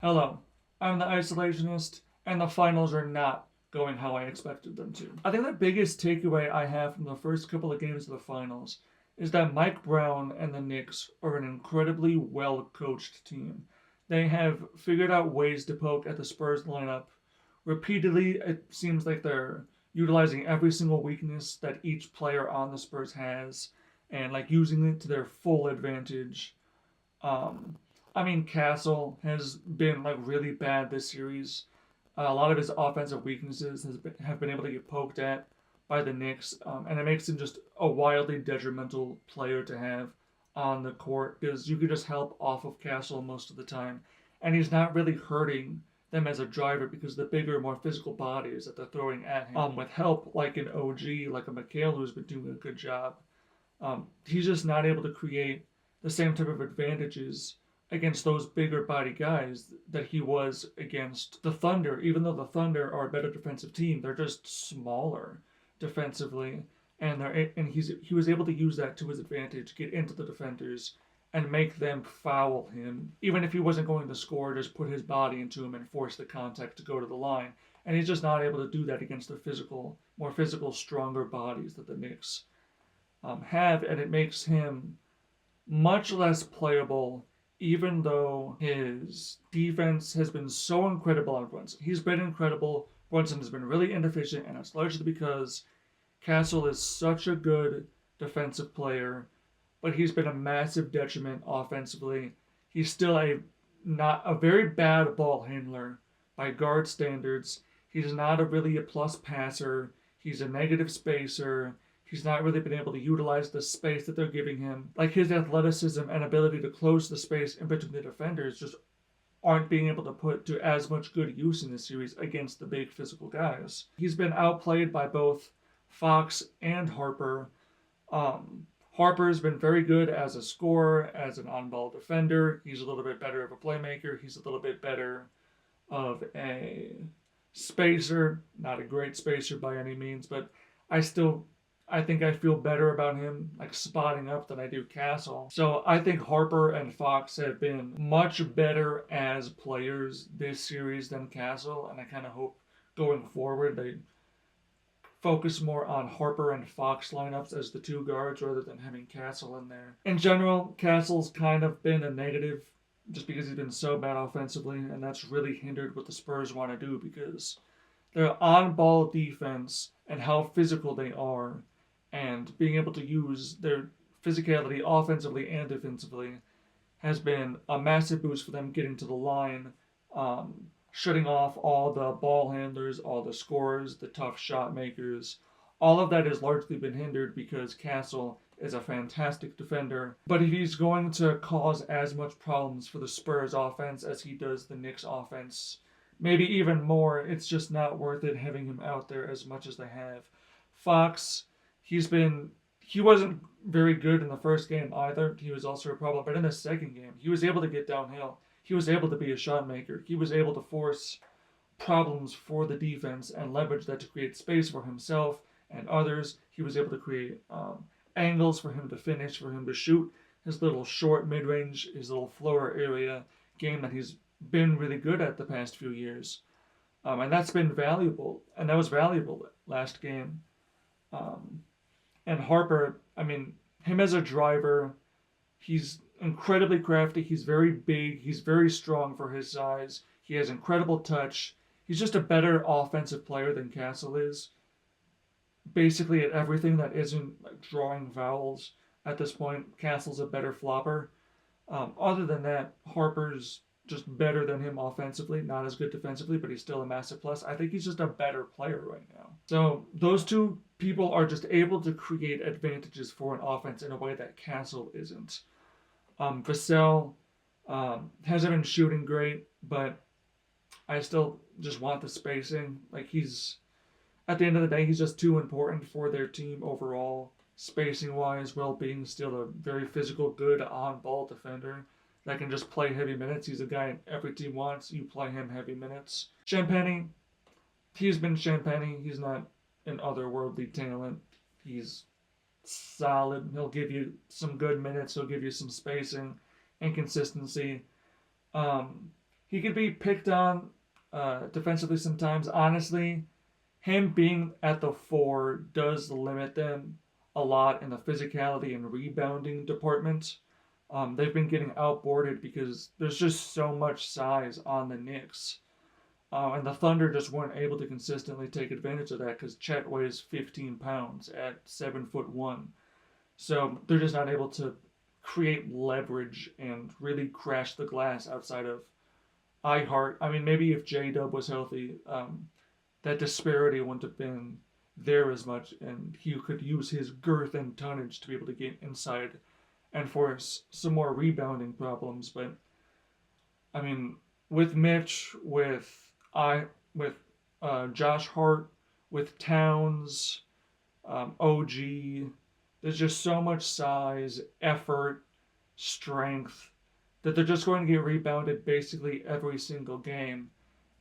Hello, I'm the isolationist, and the finals are not going how I expected them to. I think the biggest takeaway I have from the first couple of games of the finals is that Mike Brown and the Knicks are an incredibly well coached team. They have figured out ways to poke at the Spurs lineup. Repeatedly, it seems like they're utilizing every single weakness that each player on the Spurs has and like using it to their full advantage. Um, I mean, Castle has been like really bad this series. A lot of his offensive weaknesses have been able to get poked at by the Knicks, and it makes him just a wildly detrimental player to have on the court because you can just help off of Castle most of the time, and he's not really hurting them as a driver because the bigger, more physical bodies that they're throwing at him, with help like an OG, like a McHale who's been doing a good job, he's just not able to create the same type of advantages against those bigger body guys that he was against the Thunder. Even though the Thunder are a better defensive team, they're just smaller defensively, and he was able to use that to his advantage, get into the defenders and make them foul him. Even if he wasn't going to score, just put his body into him and force the contact to go to the line. And he's just not able to do that against the more physical, stronger bodies that the Knicks have, and it makes him much less playable, even though his defense has been so incredible on Brunson. He's been incredible. Brunson has been really inefficient, and it's largely because Castle is such a good defensive player, but he's been a massive detriment offensively. He's still not a very bad ball handler by guard standards. He's not really a plus passer. He's a negative spacer. He's not really been able to utilize the space that they're giving him. Like his athleticism and ability to close the space in between the defenders just aren't being able to put to as much good use in this series against the big physical guys. He's been outplayed by both Fox and Harper. Harper's been very good as a scorer, as an on-ball defender. He's a little bit better of a playmaker. He's a little bit better of a spacer. Not a great spacer by any means, but I think I feel better about him like spotting up than I do Castle. So I think Harper and Fox have been much better as players this series than Castle, and I kind of hope going forward they focus more on Harper and Fox lineups as the two guards rather than having Castle in there. In general, Castle's kind of been a negative just because he's been so bad offensively, and that's really hindered what the Spurs want to do because their on ball defense and how physical they are and being able to use their physicality offensively and defensively has been a massive boost for them getting to the line, shutting off all the ball handlers, all the scorers, the tough shot makers. All of that has largely been hindered because Castle is a fantastic defender. But if he's going to cause as much problems for the Spurs offense as he does the Knicks offense, maybe even more, it's just not worth it having him out there as much as they have. Fox, he wasn't very good in the first game either. He was also a problem, but in the second game, he was able to get downhill. He was able to be a shot maker. He was able to force problems for the defense and leverage that to create space for himself and others. He was able to create angles for him to finish, for him to shoot his little short mid-range, his little floater area game that he's been really good at the past few years. And that's been valuable, and that was valuable last game. Um, and Harper, I mean, him as a driver, he's incredibly crafty. He's very big. He's very strong for his size. He has incredible touch. He's just a better offensive player than Castle is. Basically, at everything that isn't like drawing fouls at this point, Castle's a better flopper. Other than that, Harper's just better than him offensively, not as good defensively, but he's still a massive plus. I think he's just a better player right now. So those two people are just able to create advantages for an offense in a way that Castle isn't. Vassell hasn't been shooting great, but I still just want the spacing. Like at the end of the day, he's just too important for their team overall, spacing wise, while being still a very physical, good on ball defender that can just play heavy minutes. He's a guy every team wants. You play him heavy minutes. Champagny, he's been Champagny. He's not an otherworldly talent. He's solid. He'll give you some good minutes. He'll give you some spacing and consistency. Um, he could be picked on defensively sometimes. Honestly, him being at the 4 does limit them a lot in the physicality and rebounding department. They've been getting outboarded because there's just so much size on the Knicks. And the Thunder just weren't able to consistently take advantage of that because Chet weighs 15 pounds at 7'1". So they're just not able to create leverage and really crash the glass outside of iHeart. I mean, maybe if J-Dub was healthy, that disparity wouldn't have been there as much, and he could use his girth and tonnage to be able to get inside and force some more rebounding problems. But I mean, with Mitch, with Josh Hart, with Towns, OG, there's just so much size, effort, strength that they're just going to get rebounded basically every single game.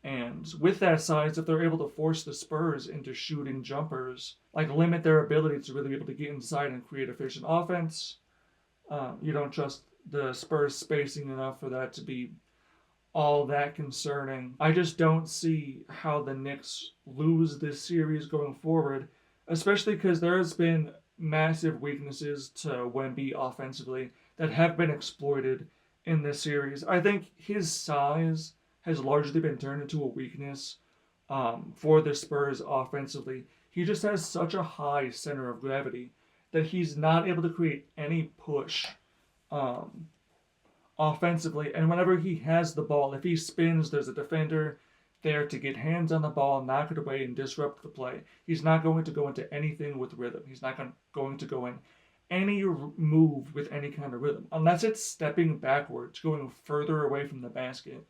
And with that size, if they're able to force the Spurs into shooting jumpers, like limit their ability to really be able to get inside and create efficient offense, you don't trust the Spurs spacing enough for that to be all that concerning. I just don't see how the Knicks lose this series going forward, especially because there's been massive weaknesses to Wemby offensively that have been exploited in this series. I think his size has largely been turned into a weakness for the Spurs offensively. He just has such a high center of gravity that he's not able to create any push offensively. And whenever he has the ball, if he spins, there's a defender there to get hands on the ball, knock it away, and disrupt the play. He's not going to go into anything with rhythm. He's not going to go in any move with any kind of rhythm. Unless it's stepping backwards, going further away from the basket,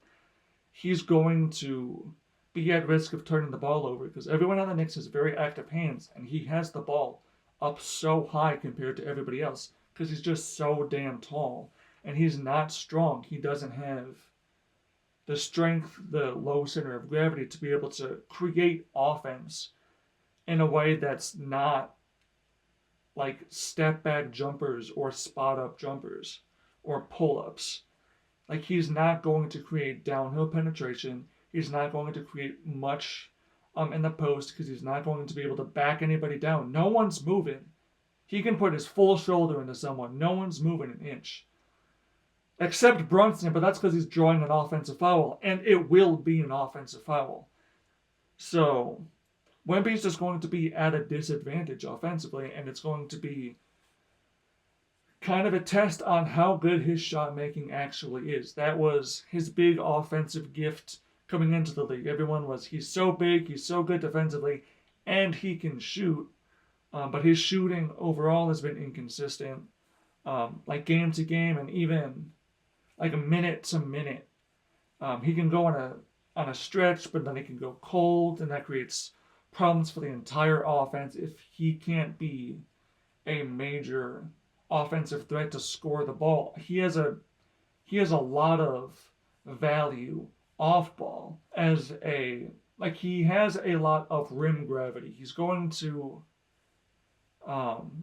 he's going to be at risk of turning the ball over because everyone on the Knicks has very active hands, and he has the ball up so high compared to everybody else because he's just so damn tall, and he's not strong. He doesn't have the strength, the low center of gravity to be able to create offense in a way that's not like step back jumpers or spot up jumpers or pull ups. Like, he's not going to create downhill penetration. He's not going to create much in the post because he's not going to be able to back anybody down. No one's moving. He can put his full shoulder into someone. No one's moving an inch. Except Brunson, but that's because he's drawing an offensive foul, and it will be an offensive foul. So, Wemby's just going to be at a disadvantage offensively, and it's going to be kind of a test on how good his shot making actually is. That was his big offensive gift coming into the league. Everyone was, he's so big, he's so good defensively, and he can shoot. But his shooting overall has been inconsistent, like game to game, and even like a minute to minute. He can go on a stretch, but then he can go cold, and that creates problems for the entire offense if he can't be a major offensive threat to score the ball. He has a lot of value off ball as he has a lot of rim gravity. He's going to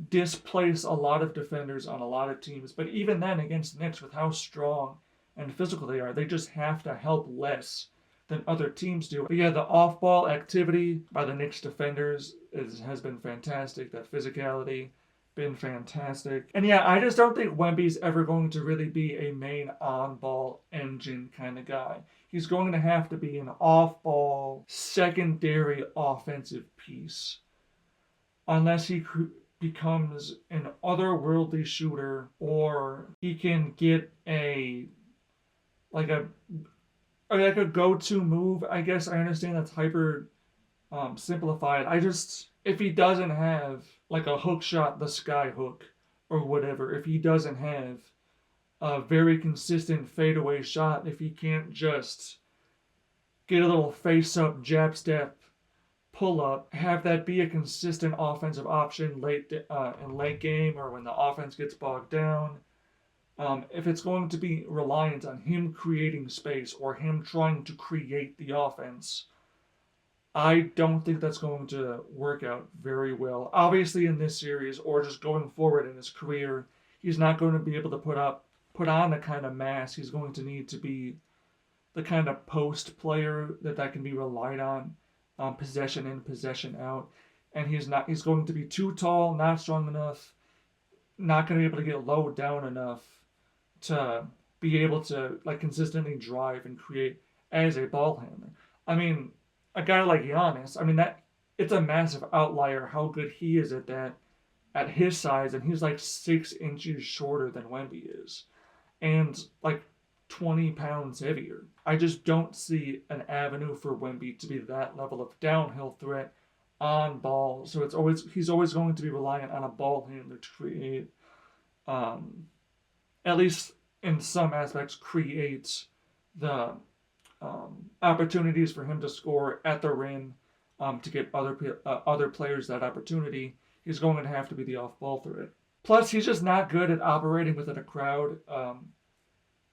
displace a lot of defenders on a lot of teams, but even then against the Knicks, with how strong and physical they are, they just have to help less than other teams do. But yeah, the off-ball activity by the Knicks defenders has been fantastic. That physicality been fantastic. And yeah, I just don't think Wemby's ever going to really be a main on-ball engine kind of guy. He's going to have to be an off-ball, secondary offensive piece. Unless he becomes an otherworldly shooter, or he can get a go-to move. I guess I understand that's hyper simplified. If he doesn't have like a hook shot, the sky hook, or whatever, if he doesn't have a very consistent fadeaway shot, if he can't just get a little face-up, jab step, pull up, have that be a consistent offensive option in late game or when the offense gets bogged down. If it's going to be reliant on him creating space or him trying to create the offense, I don't think that's going to work out very well. Obviously in this series or just going forward in his career, he's not going to be able to put on the kind of mass he's going to need to be the kind of post player that can be relied on, possession in, possession out. And he's going to be too tall, not strong enough, not going to be able to get low down enough to be able to like consistently drive and create as a ball handler. I mean, a guy like Giannis, I mean that it's a massive outlier how good he is at that at his size, and he's like 6 inches shorter than Wemby is, and like 20 pounds heavier. I just don't see an avenue for Wemby to be that level of downhill threat on ball. So he's always going to be reliant on a ball handler to create, at least in some aspects, create the opportunities for him to score at the rim, to get other players that opportunity. He's going to have to be the off-ball threat. Plus, he's just not good at operating within a crowd.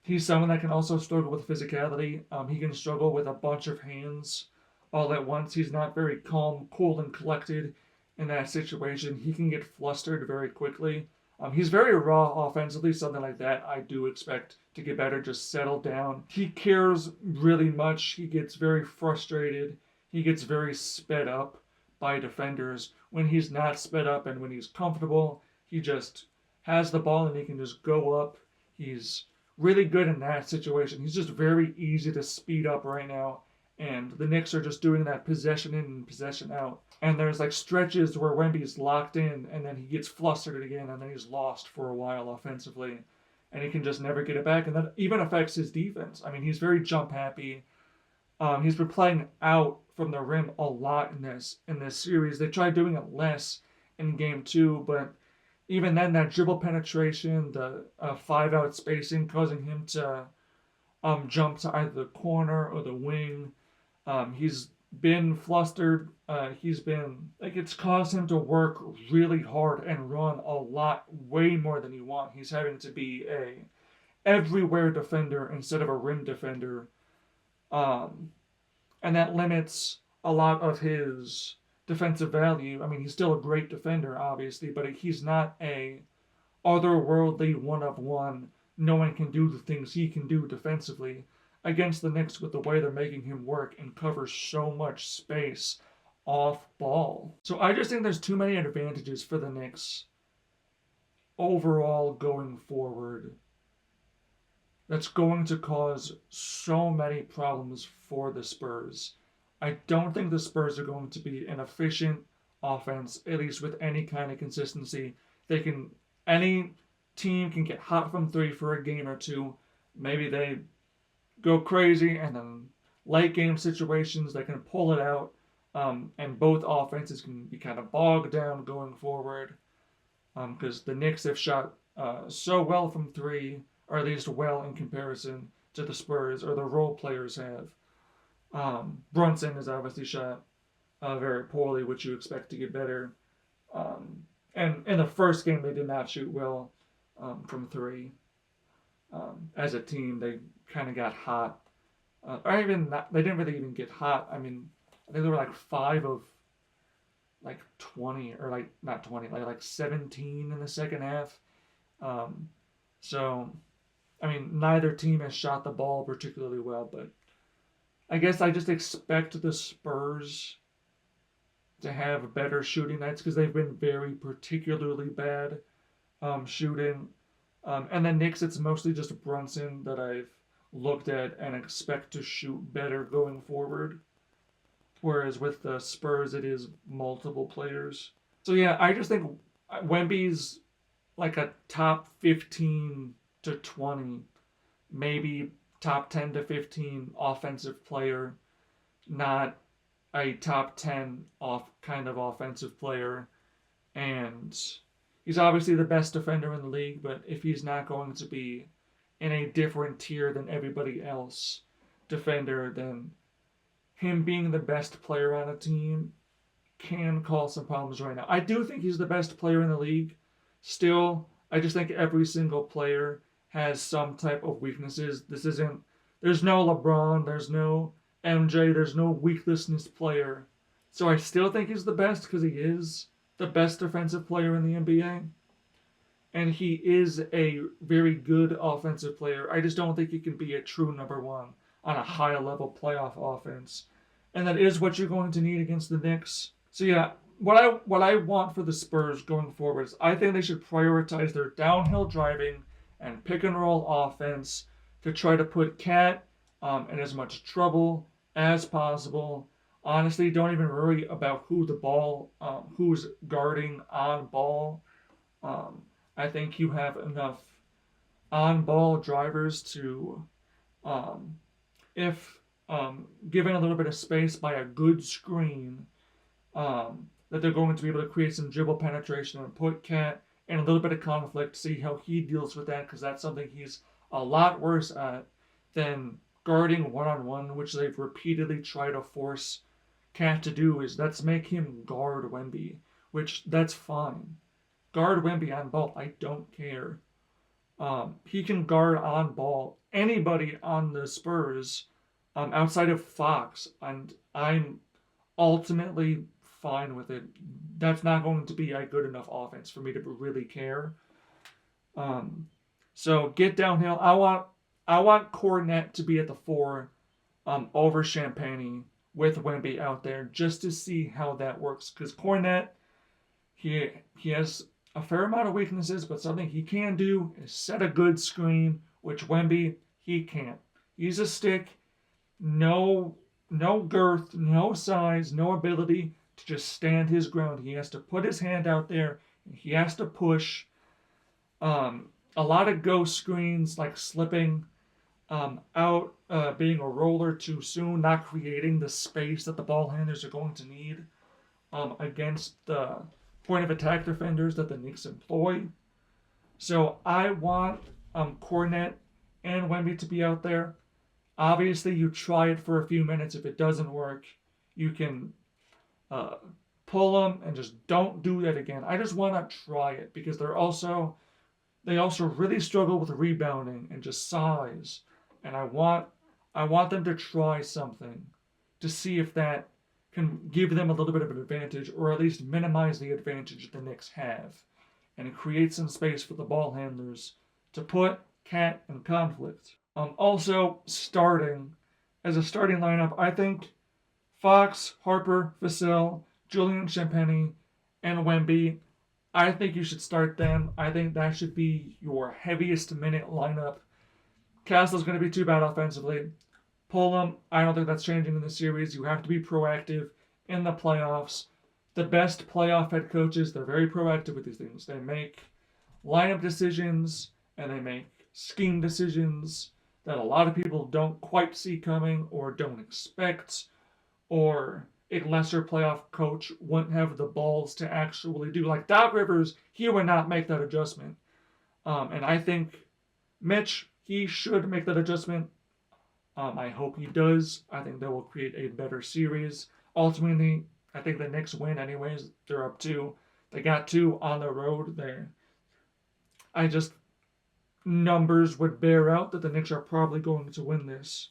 He's someone that can also struggle with physicality. He can struggle with a bunch of hands all at once. He's not very calm, cool, and collected in that situation. He can get flustered very quickly. He's very raw offensively, something like that I do expect to get better, just settle down. He cares really much. He gets very frustrated. He gets very sped up by defenders. When he's not sped up and when he's comfortable, he just has the ball and he can just go up. He's really good in that situation. He's just very easy to speed up right now. And the Knicks are just doing that possession in and possession out. And there's like stretches where Wemby's locked in and then he gets flustered again and then he's lost for a while offensively. And he can just never get it back. And that even affects his defense. I mean, he's very jump happy. He's been playing out from the rim a lot in this series. They tried doing it less in game 2, but even then, that dribble penetration, the 5-out spacing, causing him to jump to either the corner or the wing. He's been flustered. It's caused him to work really hard and run a lot, way more than you want. He's having to be a everywhere defender instead of a rim defender. And that limits a lot of his defensive value. I mean, he's still a great defender, obviously, but he's not a otherworldly one-of-one. No one can do the things he can do defensively against the Knicks with the way they're making him work and cover so much space off ball. So I just think there's too many advantages for the Knicks overall going forward. That's going to cause so many problems for the Spurs. I don't think the Spurs are going to be an efficient offense, at least with any kind of consistency. Any team can get hot from 3 for a game or two. Maybe they go crazy, and then late game situations they can pull it out. And both offenses can be kind of bogged down going forward. Because the Knicks have shot so well from 3, or at least well in comparison to the Spurs, or the role players have. Brunson has obviously shot very poorly, which you expect to get better. And in the first game, they did not shoot well from 3. As a team, they kind of got hot. They didn't really even get hot. I mean, I think they were like 5 of like 20, or like not 20, like 17 in the second half. So, I mean, neither team has shot the ball particularly well, but I guess I just expect the Spurs to have better shooting nights because they've been very particularly bad shooting. And the Knicks, it's mostly just Brunson that I've looked at and expect to shoot better going forward. Whereas with the Spurs, it is multiple players. So yeah, I just think Wemby's like a top 15 to 20, maybe top 10 to 15 offensive player, not a top 10 kind of offensive player. And he's obviously the best defender in the league, but if he's not going to be in a different tier than everybody else defender, then him being the best player on a team can cause some problems right now. I do think he's the best player in the league. Still, I just think every single player has some type of weaknesses. There's no LeBron, there's no MJ, there's no weaknessless player. So I still think he's the best because he is the best defensive player in the NBA. And he is a very good offensive player. I just don't think he can be a true number 1 on a high-level playoff offense. And that is what you're going to need against the Knicks. So yeah, what I want for the Spurs going forward is I think they should prioritize their downhill driving and pick and roll offense to try to put Cat in as much trouble as possible. Honestly, don't even worry about who's guarding on ball. I think you have enough on ball drivers to, if given a little bit of space by a good screen, that they're going to be able to create some dribble penetration and put Cat in a little bit of conflict, see how he deals with that, because that's something he's a lot worse at than guarding one-on-one, which they've repeatedly tried to force Cat to do. Is let's make him guard Wemby, which that's fine. Guard Wemby on ball, I don't care. He can guard on ball anybody on the Spurs outside of Fox, and I'm ultimately fine with it. That's not going to be a good enough offense for me to really care. So get downhill. I want Cornet to be at the 4 over Champagnie with Wemby out there just to see how that works. Because Cornet, he has a fair amount of weaknesses, but something he can do is set a good screen, which Wemby, he can't. He's a stick, no girth, no size, no ability to just stand his ground. He has to put his hand out there, and he has to push. A lot of ghost screens, like slipping out, being a roller too soon, not creating the space that the ball handlers are going to need against the point of attack defenders that the Knicks employ. So I want Cornet and Wemby to be out there. Obviously, you try it for a few minutes. If it doesn't work, you can pull them and just don't do that again. I just want to try it because they also really struggle with rebounding and just size. And I want them to try something to see if that can give them a little bit of an advantage, or at least minimize the advantage the Knicks have, and create some space for the ball handlers to put Cat in conflict. Also, as a starting lineup, I think Fox, Harper, Vassell, Julian Champagnie, and Wemby, I think you should start them. I think that should be your heaviest minute lineup. Castle's going to be too bad offensively. Pull them. I don't think that's changing in the series. You have to be proactive in the playoffs. The best playoff head coaches, they're very proactive with these things. They make lineup decisions and they make scheme decisions that a lot of people don't quite see coming or don't expect, or a lesser playoff coach wouldn't have the balls to actually do. Like Doc Rivers, he would not make that adjustment. And I think Mitch, he should make that adjustment. I hope he does. I think that will create a better series. Ultimately, I think the Knicks win anyways. They're up 2. They got 2 on the road there. Numbers would bear out that the Knicks are probably going to win this.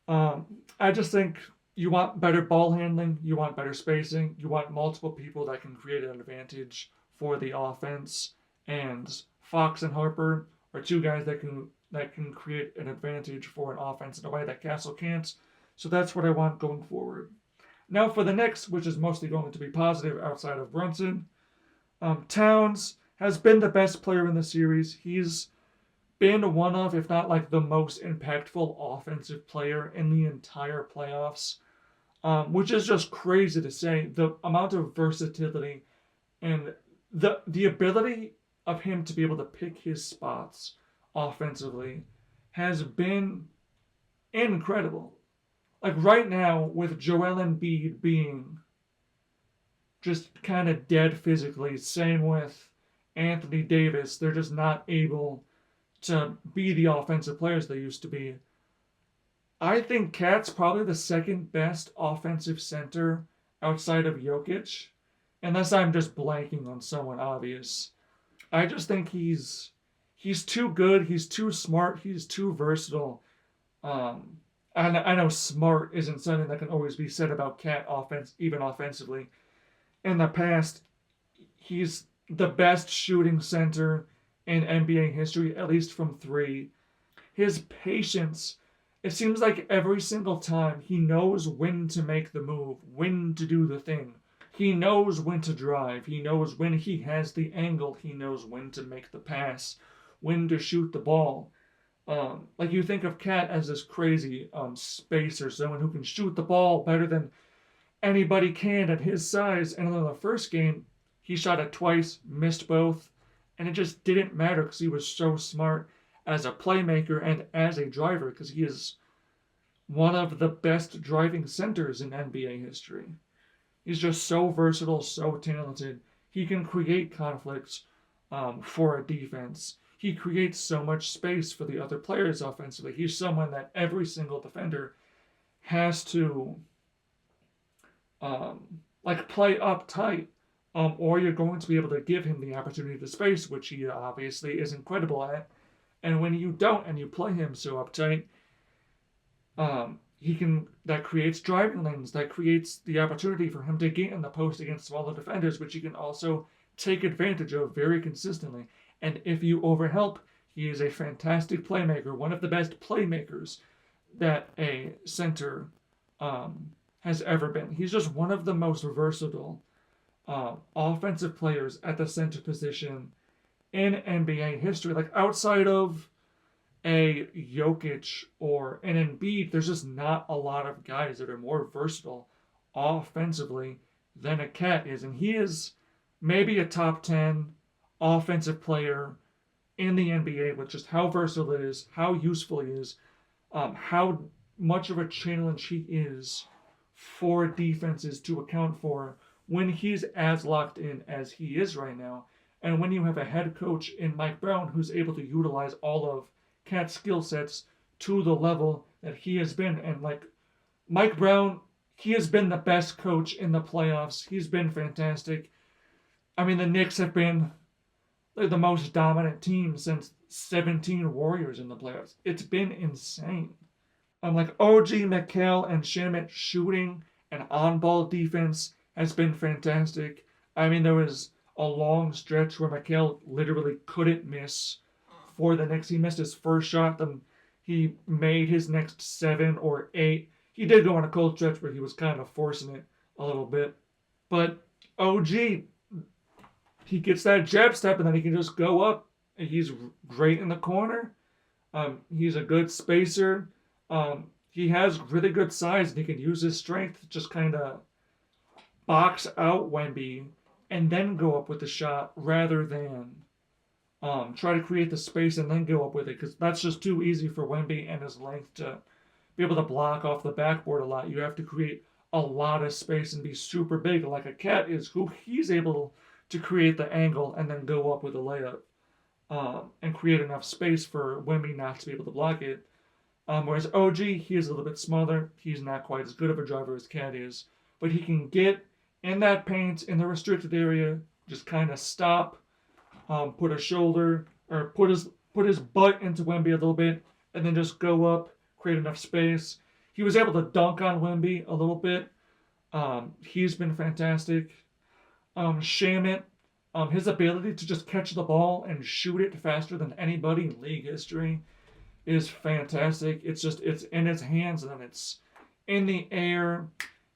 I just think you want better ball handling. You want better spacing. You want multiple people that can create an advantage for the offense. And Fox and Harper are 2 guys that can create an advantage for an offense in a way that Castle can't. So that's what I want going forward. Now for the Knicks, which is mostly going to be positive outside of Brunson, Towns has been the best player in the series. He's been one of, if not like the most impactful offensive player in the entire playoffs, which is just crazy to say. The amount of versatility and the ability of him to be able to pick his spots offensively has been incredible. Like right now, with Joel Embiid being just kind of dead physically, same with Anthony Davis, they're just not able to be the offensive players they used to be. I think Cat's probably the second best offensive center outside of Jokic, unless I'm just blanking on someone obvious. I just think he's too good, he's too smart, he's too versatile. I know smart isn't something that can always be said about Cat even offensively. In the past, he's the best shooting center in NBA history, at least from 3. His patience It seems like every single time he knows when to make the move, when to do the thing. He knows when to drive. He knows when he has the angle. He knows when to make the pass, when to shoot the ball. Like you think of Cat as this crazy spacer, someone who can shoot the ball better than anybody can at his size. And in the first game, he shot it twice, missed both, and it just didn't matter because he was so smart as a playmaker and as a driver because he is one of the best driving centers in NBA history. He's just so versatile, so talented. He can create conflicts for a defense. He creates so much space for the other players offensively. He's someone that every single defender has to play up tight, or you're going to be able to give him the opportunity to space, which he obviously is incredible at. And when you don't and you play him so uptight, that creates driving lanes, that creates the opportunity for him to get in the post against smaller defenders, which he can also take advantage of very consistently. And if you overhelp, he is a fantastic playmaker, one of the best playmakers that a center has ever been. He's just one of the most versatile offensive players at the center position in NBA history. Like outside of a Jokic or an Embiid, there's just not a lot of guys that are more versatile offensively than a Cat is. And he is maybe a top 10 offensive player in the NBA with just how versatile it is, how useful he is, how much of a challenge he is for defenses to account for when he's as locked in as he is right now. And when you have a head coach in Mike Brown who's able to utilize all of Cat's skill sets to the level that he has been. And like Mike Brown, he has been the best coach in the playoffs. He's been fantastic. I mean, the Knicks have been the most dominant team since 17 Warriors in the playoffs. It's been insane. Like OG, McHale, and Shamet shooting and on-ball defense has been fantastic. I mean, there was a long stretch where McHale literally couldn't miss for the Knicks. He missed his first shot, then he made his next 7 or 8. He did go on a cold stretch where he was kind of forcing it a little bit. But OG, he gets that jab step and then he can just go up. He's great in the corner. He's a good spacer. He has really good size and he can use his strength to just kind of box out Wemby and then go up with the shot rather than try to create the space and then go up with it, because that's just too easy for Wemby and his length to be able to block off the backboard a lot. You have to create a lot of space and be super big like a Cat is, who he's able to create the angle and then go up with a layup and create enough space for Wemby not to be able to block it. Whereas OG, he is a little bit smaller. He's not quite as good of a driver as Cat is, but he can get in that paint in the restricted area, just kind of stop, put a shoulder or put his butt into Wemby a little bit, and then just go up, create enough space. He was able to dunk on Wemby a little bit. He's been fantastic. Shamet, his ability to just catch the ball and shoot it faster than anybody in league history is fantastic. It's in his hands and then it's in the air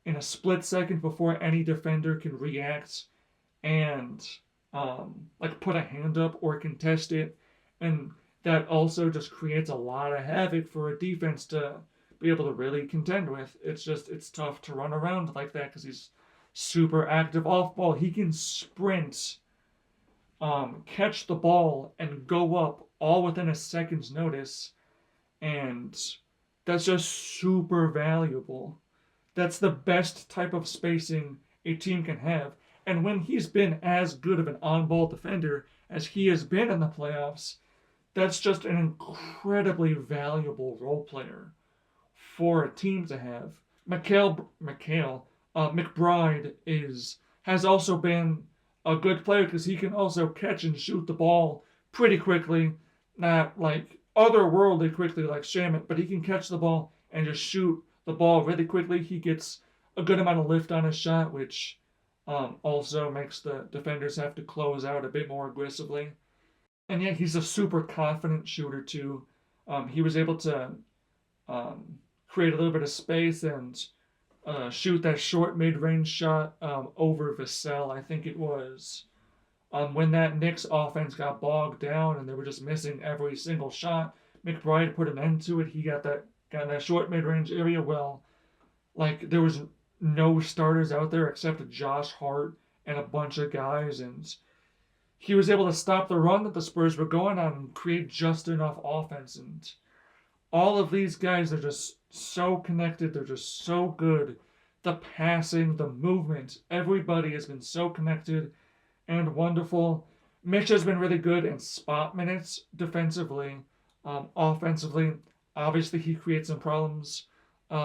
in a split second before any defender can react and put a hand up or contest it. And that also just creates a lot of havoc for a defense to be able to really contend with. It's tough to run around like that because he's super active off ball. He can sprint, catch the ball, and go up all within a second's notice. And that's just super valuable. That's the best type of spacing a team can have. And when he's been as good of an on-ball defender as he has been in the playoffs, that's just an incredibly valuable role player for a team to have. McBride has also been a good player because he can also catch and shoot the ball pretty quickly, not like otherworldly quickly like Shamet, but he can catch the ball and just shoot the ball really quickly. He gets a good amount of lift on his shot, which also makes the defenders have to close out a bit more aggressively. And yet he's a super confident shooter too. He was able to create a little bit of space and shoot that short mid-range shot over Vassell. I think it was when that Knicks offense got bogged down and they were just missing every single shot. McBride put an end to it. He got that short mid-range area well. Like there was no starters out there except Josh Hart and a bunch of guys, and he was able to stop the run that the Spurs were going on and create just enough offense. And all of these guys are just so connected. They're just so good. The passing, the movement, everybody has been so connected and wonderful. Mitch has been really good in spot minutes defensively, offensively. Obviously, he creates some problems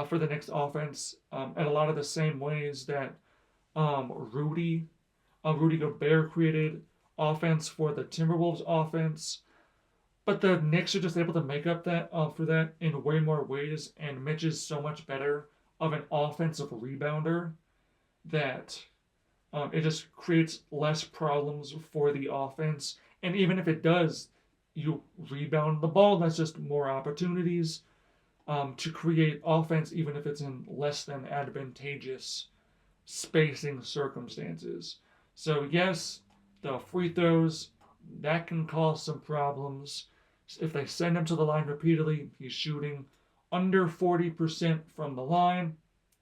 for the Knicks offense in a lot of the same ways that Rudy Gobert created offense for the Timberwolves offense. But the Knicks are just able to make up that for that in way more ways, and Mitch is so much better of an offensive rebounder that it just creates less problems for the offense. And even if it does, you rebound the ball, that's just more opportunities to create offense, even if it's in less than advantageous spacing circumstances. So, yes, the free throws, that can cause some problems. If they send him to the line repeatedly, he's shooting under 40% from the line.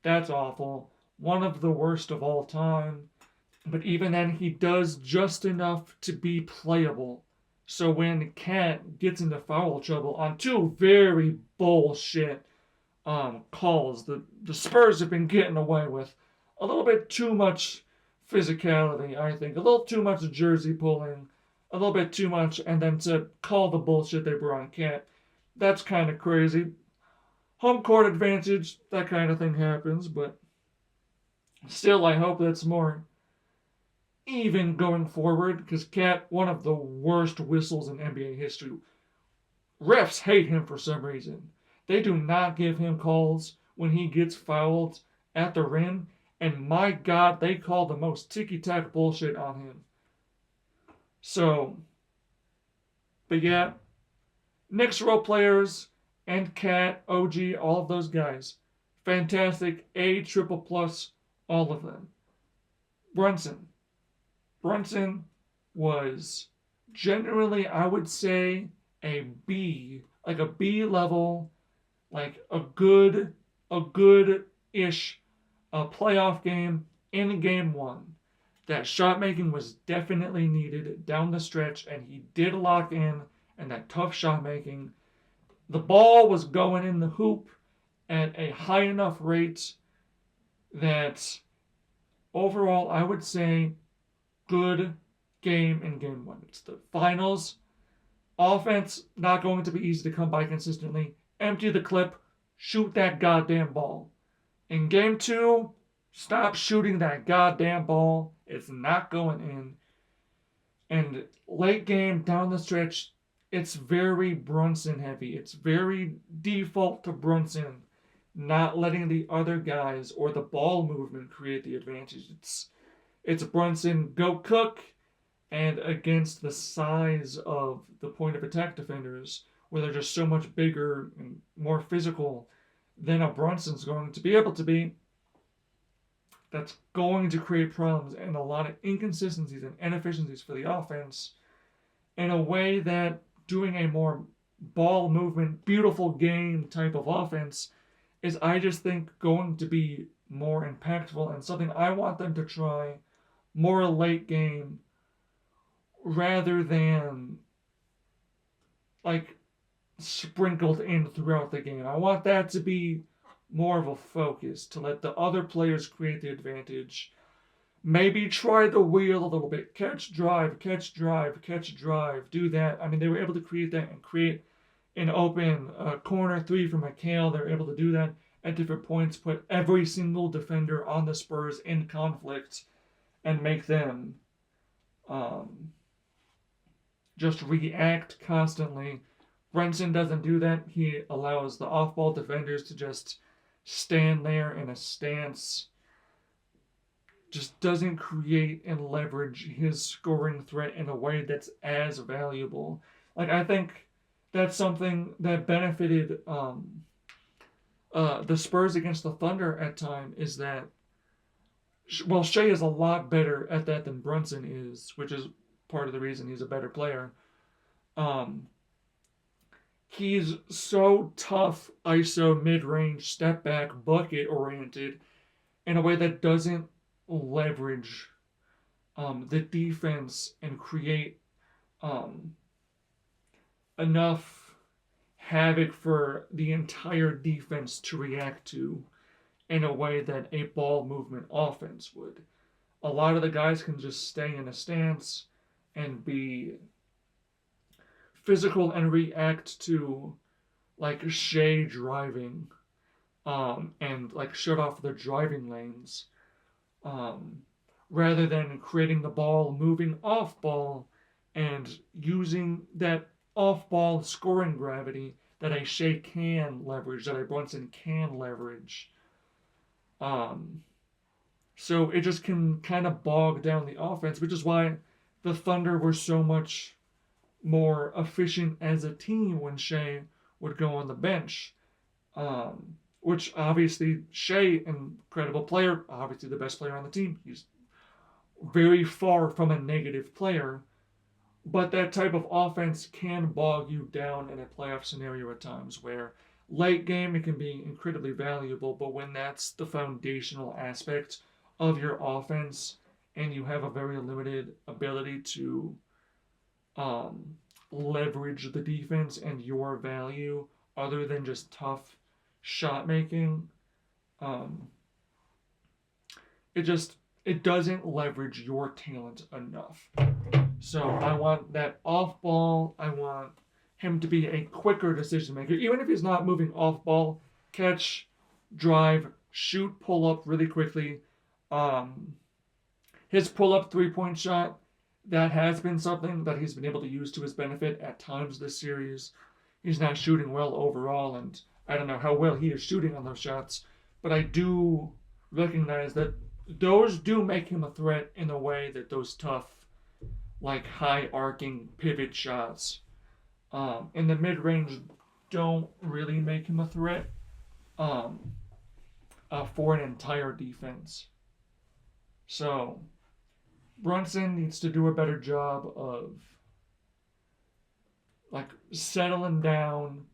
That's awful. One of the worst of all time. But even then, he does just enough to be playable. So when Cat gets into foul trouble on two very bullshit calls, the Spurs have been getting away with a little bit too much physicality, I think. A little too much jersey pulling, a little bit too much, and then to call the bullshit they brought on Cat. That's kind of crazy. Home court advantage, that kind of thing happens, but still, I hope that's more even going forward, because Cat, one of the worst whistles in NBA history. Refs hate him for some reason. They do not give him calls when he gets fouled at the rim, and my God, they call the most ticky-tack bullshit on him. So, but yeah, Knicks role players and Cat, OG, all of those guys, fantastic, A, triple plus, all of them. Brunson was generally, I would say, a B, like a B level, like a good-ish playoff game in game one. That shot making was definitely needed down the stretch, and he did lock in, and that tough shot making. The ball was going in the hoop at a high enough rate that overall, I would say, good game in game one. It's the finals. Offense not going to be easy to come by consistently. Empty the clip. Shoot that goddamn ball. In game two, stop shooting that goddamn ball. It's not going in. And late game, down the stretch, it's very Brunson heavy. It's very default to Brunson, not letting the other guys or the ball movement create the advantage. It's Brunson, go cook, and against the size of the point of attack defenders, where they're just so much bigger and more physical than a Brunson's going to be able to be, that's going to create problems and a lot of inconsistencies and inefficiencies for the offense in a way that doing a more ball movement, beautiful game type of offense is, I just think, going to be more impactful and something I want them to try more late game rather than like sprinkled in throughout the game. I want that to be more of a focus, to let the other players create the advantage. Maybe try the wheel a little bit. Catch, drive, catch, drive, catch, drive. Do that. I mean, they were able to create that and create an open corner three from McHale. They were able to do that at different points, put every single defender on the Spurs in conflict and make them just react constantly. Brunson doesn't do that. He allows the off-ball defenders to just stand there in a stance. Just doesn't create and leverage his scoring threat in a way that's as valuable. Like, I think that's something that benefited the Spurs against the Thunder at time is that, well, Shea is a lot better at that than Brunson is, which is part of the reason he's a better player. Um, he's so tough, ISO, mid-range, step back, bucket oriented in a way that doesn't leverage the defense and create enough havoc for the entire defense to react to in a way that a ball movement offense would. A lot of the guys can just stay in a stance and be physical and react to like Shea driving and like shut off the driving lanes um, rather than creating the ball, moving off ball, and using that off ball scoring gravity that a Shea can leverage, that a Brunson can leverage. Um, so it just can kind of bog down the offense, which is why the Thunder were so much more efficient as a team when Shea would go on the bench. Which obviously Shea, incredible player, obviously the best player on the team. He's very far from a negative player, but that type of offense can bog you down in a playoff scenario at times where late game it can be incredibly valuable, but when that's the foundational aspect of your offense and you have a very limited ability to leverage the defense and your value other than just tough shot making, um, it doesn't leverage your talent enough. So I want that off ball. I want him to be a quicker decision maker, even if he's not moving off ball. Catch, drive, shoot, pull up really quickly. His pull up 3-point shot, that has been something that he's been able to use to his benefit at times this series. He's not shooting well overall, and I don't know how well he is shooting on those shots, but I do recognize that those do make him a threat in a way that those tough, like high arcing pivot shots in the mid range don't really make him a threat for an entire defense. So Brunson needs to do a better job of like settling down,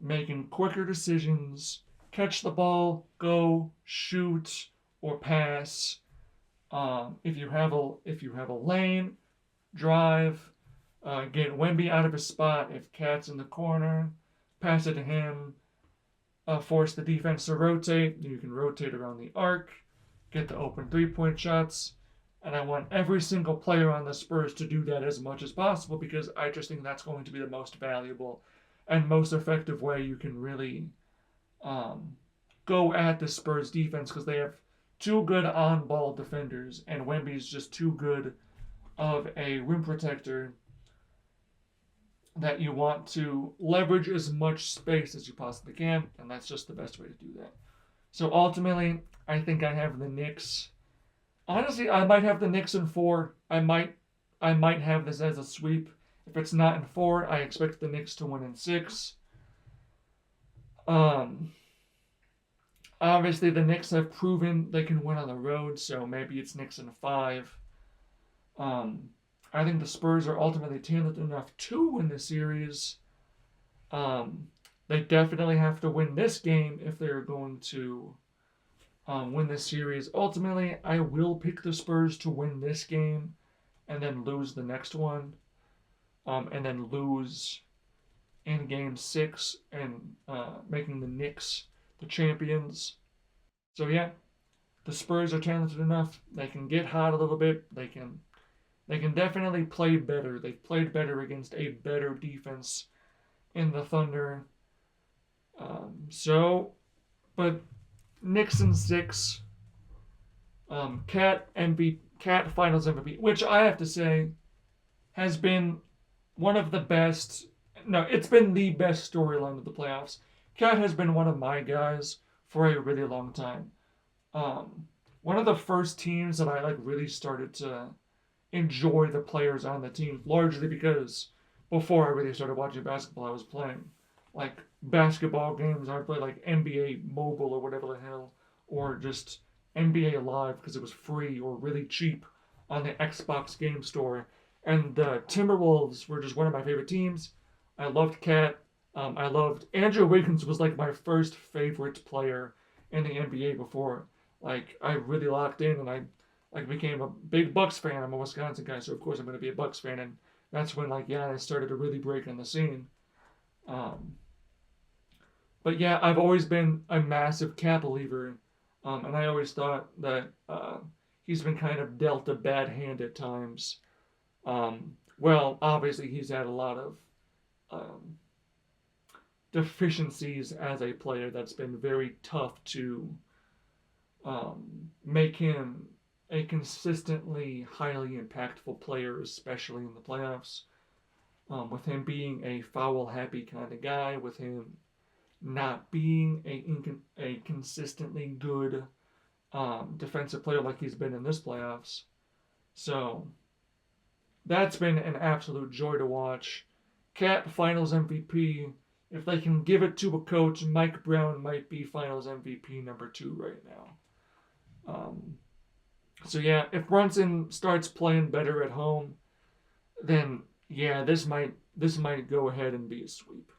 making quicker decisions, catch the ball, go, shoot, or pass. If you have a lane, drive, get Wemby out of his spot. If Cat's in the corner, pass it to him. Force the defense to rotate. You can rotate around the arc, get the open 3-point shots. And I want every single player on the Spurs to do that as much as possible because I just think that's going to be the most valuable and most effective way you can really go at the Spurs defense because they have two good on-ball defenders and Wemby's just too good of a rim protector that you want to leverage as much space as you possibly can, and that's just the best way to do that. So ultimately, I think I have the Knicks. Honestly, I might have the Knicks in 4. I might have this as a sweep. If it's not in 4, I expect the Knicks to win in 6. Obviously, the Knicks have proven they can win on the road, so maybe it's Knicks in 5. I think the Spurs are ultimately talented enough to win the series. They definitely have to win this game if they're going to win this series. Ultimately, I will pick the Spurs to win this game and then lose the next one. And then lose in Game 6 and making the Knicks the champions. So yeah, the Spurs are talented enough. They can get hot a little bit. They can definitely play better. They've played better against a better defense in the Thunder. But Knicks in 6. Cat Finals MVP, which I have to say has been one of the best. No, it's been the best storyline of the playoffs. Cat has been one of my guys for a really long time. One of the first teams that I really started to enjoy the players on the team, largely because before I really started watching basketball, I was playing basketball games. I played like NBA Mobile or whatever the hell, or just NBA Live because it was free or really cheap on the Xbox Game Store. And the Timberwolves were just one of my favorite teams. I loved Cat. I loved Andrew Wiggins was like my first favorite player in the NBA before. Like I really locked in and I like became a big Bucks fan. I'm a Wisconsin guy, so of course I'm gonna be a Bucks fan. And that's when like I started to really break on the scene. Um, but yeah, I've always been a massive Cat believer, and I always thought that he's been kind of dealt a bad hand at times. Well, obviously he's had a lot of um, deficiencies as a player that's been very tough to make him a consistently highly impactful player, especially in the playoffs. With him being a foul happy kind of guy, with him not being a consistently good defensive player like he's been in this playoffs. So that's been an absolute joy to watch. Cat Finals MVP. If they can give it to a coach, Mike Brown might be Finals MVP #2 right now. So yeah, if Brunson starts playing better at home, then yeah, this might go ahead and be a sweep.